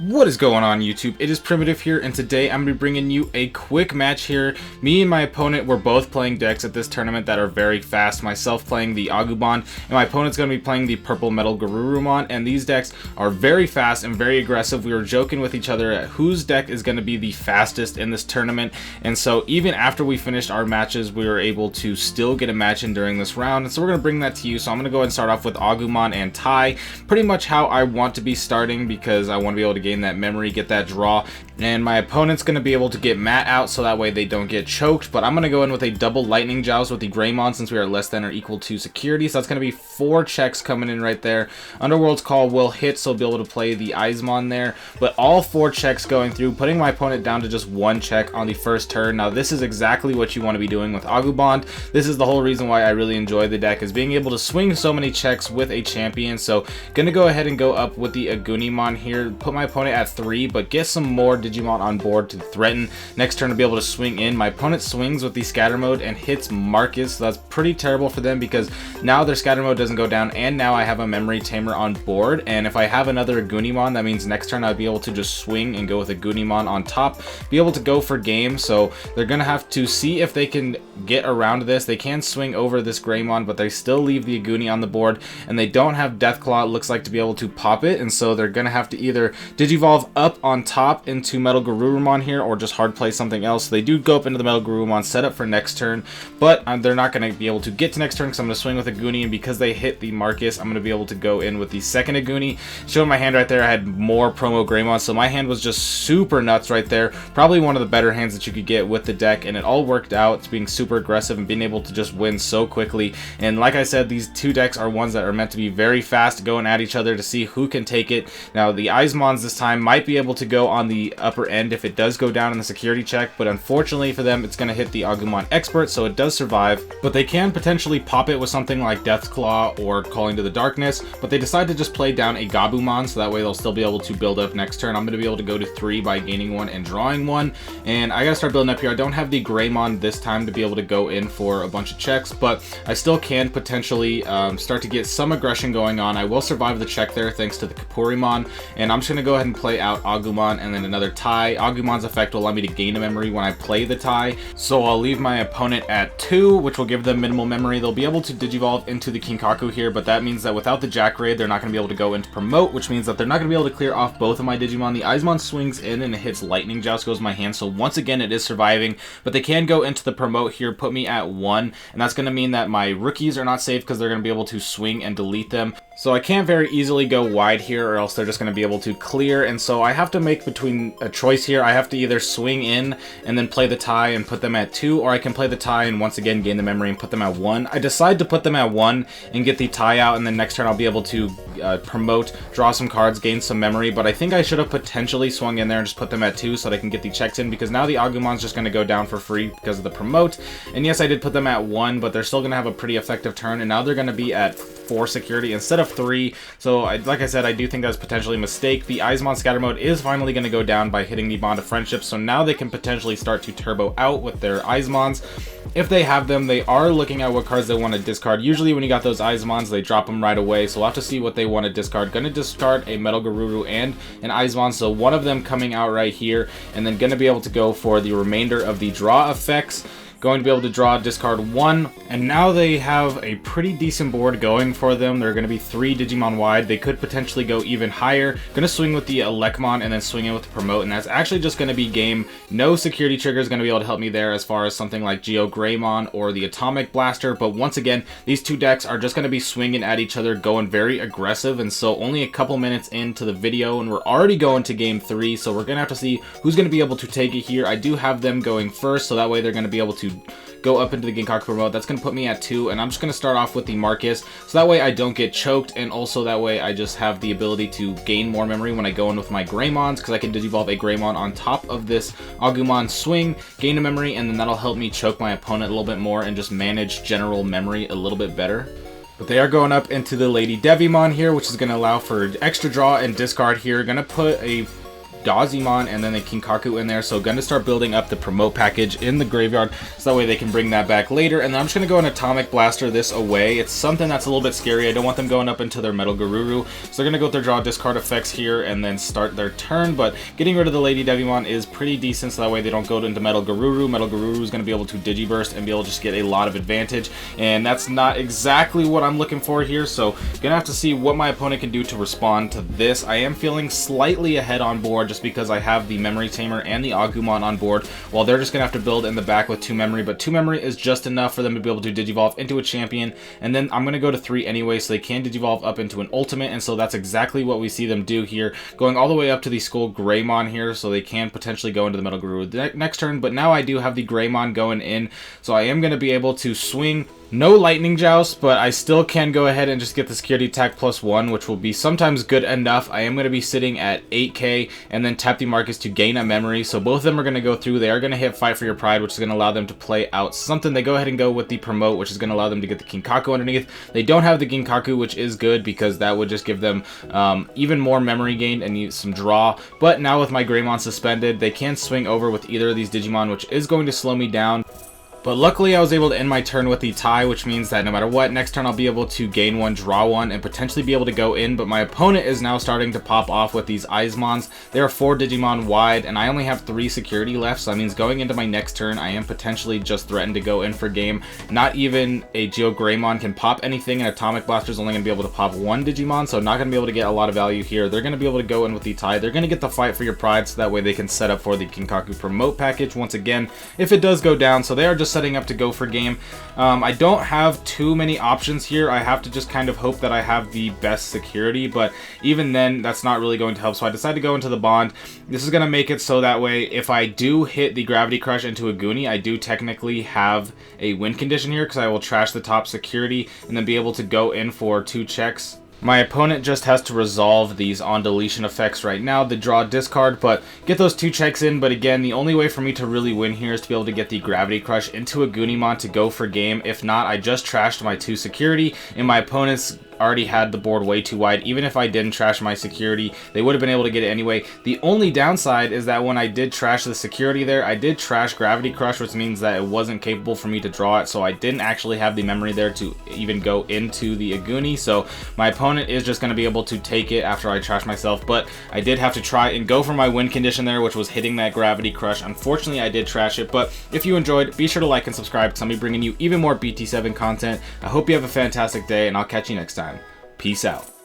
What is going on, YouTube? It is Primitive here, and today I'm going to be bringing you a quick match here. Me and my opponent were both playing decks at this tournament that are very fast. Myself playing the Agumon, and my opponent's going to be playing the purple MetalGarurumon, and these decks are very fast and very aggressive. We were joking with each other at whose deck is going to be the fastest in this tournament, and so even after we finished our matches, we were able to still get a match in during this round, and so we're going to bring that to you. So I'm going to go ahead and start off with Agumon and Tai, pretty much how I want to be starting because I want to be able to gain that memory, get that draw, and my opponent's going to be able to get Matt out so that way they don't get choked. But I'm going to go in with a double lightning joust with the Greymon since we are less than or equal to security, so that's going to be 4 checks coming in right there. Underworld's Call will hit, so be able to play the Agumon there, but all 4 checks going through, putting my opponent down to just 1 check on the first turn. Now this is exactly what you want to be doing with Agumon. This is the whole reason why I really enjoy the deck, is being able to swing so many checks with a champion. So gonna go ahead and go up with the Agumon here, put my opponent at 3, but get some more Digimon on board to threaten. Next turn to be able to swing in. My opponent swings with the scatter mode and hits Marcus, so that's pretty terrible for them because now their scatter mode doesn't go down, and now I have a memory tamer on board. And if I have another Agumon, that means next turn I'd be able to just swing and go with a Agumon on top, be able to go for game. So they're gonna have to see if they can get around this. They can swing over this Greymon, but they still leave the Agumon on the board, and they don't have Deathclaw, it looks like, to be able to pop it, and so they're gonna have to either Digivolve up on top into MetalGarurumon here, or just hard play something else. They do go up into the MetalGarurumon set up for next turn, but they're not going to be able to get to next turn because I'm going to swing with Agumon, and because they hit the Marcus, I'm going to be able to go in with the second Agumon. Showing my hand right there, I had more promo Greymon, so my hand was just super nuts right there. Probably one of the better hands that you could get with the deck, and it all worked out. It's being super aggressive and being able to just win so quickly. And like I said, these 2 decks are ones that are meant to be very fast, going at each other to see who can take it. Now the Agumons this time might be able to go on the upper end if it does go down in the security check, but unfortunately for them, it's going to hit the Agumon expert, so it does survive. But they can potentially pop it with something like Deathclaw or Calling to the Darkness, but they decide to just play down a Gabumon, so that way they'll still be able to build up next turn. I'm going to be able to go to 3 by gaining 1 and drawing 1, and I gotta start building up here. I don't have the Greymon this time to be able to go in for a bunch of checks, but I still can potentially start to get some aggression going on. I will survive the check there thanks to the Kapurimon, and I'm just going to go ahead and play out Agumon and then another Tai. Agumon's effect will allow me to gain a memory when I play the Tai, so I'll leave my opponent at 2, which will give them minimal memory. They'll be able to Digivolve into the Kinkaku here, but that means that without the Jack Raid, they're not going to be able to go into Promote, which means that they're not going to be able to clear off both of my Digimon. The Agumon swings in and it hits Lightning Joust, goes my hand, so once again it is surviving, but they can go into the Promote here, put me at 1, and that's going to mean that my rookies are not safe because they're going to be able to swing and delete them. So I can't very easily go wide here, or else they're just going to be able to clear, and so I have to make between a choice here. I have to either swing in and then play the Tai and put them at 2, or I can play the Tai and once again gain the memory and put them at 1. I decide to put them at 1 and get the Tai out, and then next turn I'll be able to promote, draw some cards, gain some memory, but I think I should have potentially swung in there and just put them at 2 so that I can get the checks in, because now the Agumon's just going to go down for free because of the promote. And yes, I did put them at 1, but they're still going to have a pretty effective turn, and now they're going to be at 4 security instead of 3, so like I said, I do think that's potentially a mistake. The Agumon scatter mode is finally going to go down by hitting the Bond of Friendship, so now they can potentially start to turbo out with their Agumons. If they have them, they are looking at what cards they want to discard. Usually when you got those Agumons, they drop them right away, so we'll have to see what they want to discard. Going to discard a MetalGaruru and an Agumon, so one of them coming out right here, and then going to be able to go for the remainder of the draw effects. Going to be able to draw, discard 1, and now they have a pretty decent board going for them. They're going to be 3 Digimon wide. They could potentially go even higher. Going to swing with the Elecmon and then swing in with the Promote, and that's actually just going to be game. No security trigger is going to be able to help me there as far as something like Geo Greymon or the Atomic Blaster, but once again, these 2 decks are just going to be swinging at each other, going very aggressive, and so only a couple minutes into the video, and we're already going to game 3, so we're going to have to see who's going to be able to take it here. I do have them going first, so that way they're going to be able to go up into the Ginkaku Promote. That's going to put me at 2, and I'm just going to start off with the Marcus, so that way I don't get choked, and also that way I just have the ability to gain more memory when I go in with my Greymons, because I can Digivolve a Greymon on top of this Agumon swing, gain a memory, and then that'll help me choke my opponent a little bit more and just manage general memory a little bit better. But they are going up into the Lady Devimon here, which is going to allow for extra draw and discard here. Going to put a Digimon and then a Kinkaku in there. So gonna start building up the promote package in the graveyard so that way they can bring that back later. And then I'm just gonna go and Atomic Blaster this away. It's something that's a little bit scary. I don't want them going up into their MetalGaruru. So they're gonna go with their draw discard effects here and then start their turn. But getting rid of the Lady Devimon is pretty decent, so that way they don't go into MetalGaruru. MetalGaruru is gonna be able to Digiburst and be able to just get a lot of advantage. And that's not exactly what I'm looking for here. So gonna have to see what my opponent can do to respond to this. I am feeling slightly ahead on board just because I have the Memory Tamer and the Agumon on board, while they're just gonna have to build in the back with 2 memory. But 2 memory is just enough for them to be able to Digivolve into a champion, and then I'm gonna go to 3 anyway, so they can Digivolve up into an ultimate. And so that's exactly what we see them do here, going all the way up to the Skull Greymon here, so they can potentially go into the MetalGaruru next turn. But now I do have the Greymon going in, so I am gonna be able to swing. No Lightning Joust, but I still can go ahead and just get the security attack +1, which will be sometimes good enough. I am going to be sitting at 8k and then tap the Marcus to gain a memory. So both of them are going to go through. They are going to hit Fight for Your Pride, which is going to allow them to play out something. They go ahead and go with the Promote, which is going to allow them to get the Kinkaku underneath. They don't have the Ginkaku, which is good because that would just give them even more memory gain and some draw. But now with my Greymon suspended, they can swing over with either of these Digimon, which is going to slow me down. But luckily I was able to end my turn with the tie, which means that no matter what, next turn I'll be able to gain 1, draw 1, and potentially be able to go in. But my opponent is now starting to pop off with these Agumons. There are 4 Digimon wide, and I only have 3 security left, so that means going into my next turn, I am potentially just threatened to go in for game. Not even a Geo Greymon can pop anything, and Atomic Blaster is only going to be able to pop 1 Digimon, so not going to be able to get a lot of value here. They're going to be able to go in with the tie. They're going to get the Fight for Your Pride, so that way they can set up for the Kinkaku Promote package once again, if it does go down. So they are just setting up to go for game. I don't have too many options here. I have to just kind of hope that I have the best security, but even then that's not really going to help, so I decided to go into the Bond. This is going to make it so that way if I do hit the Gravity Crush into a Goonie, I do technically have a win condition here because I will trash the top security and then be able to go in for 2 checks. My opponent just has to resolve these on deletion effects right now, the draw discard, but get those 2 checks in. But again, the only way for me to really win here is to be able to get the Gravity Crush into a Goonimon to go for game. If not, I just trashed my 2 security, and my opponent's already had the board way too wide. Even if I didn't trash my security, they would have been able to get it anyway. The only downside is that when I did trash the security there, I did trash Gravity Crush, which means that it wasn't capable for me to draw it, so I didn't actually have the memory there to even go into the Aguni. So my opponent is just going to be able to take it after I trash myself, but I did have to try and go for my win condition there, which was hitting that Gravity Crush. Unfortunately, I did trash it, but if you enjoyed, be sure to like and subscribe because I'll be bringing you even more BT7 content. I hope you have a fantastic day, and I'll catch you next time. Peace out.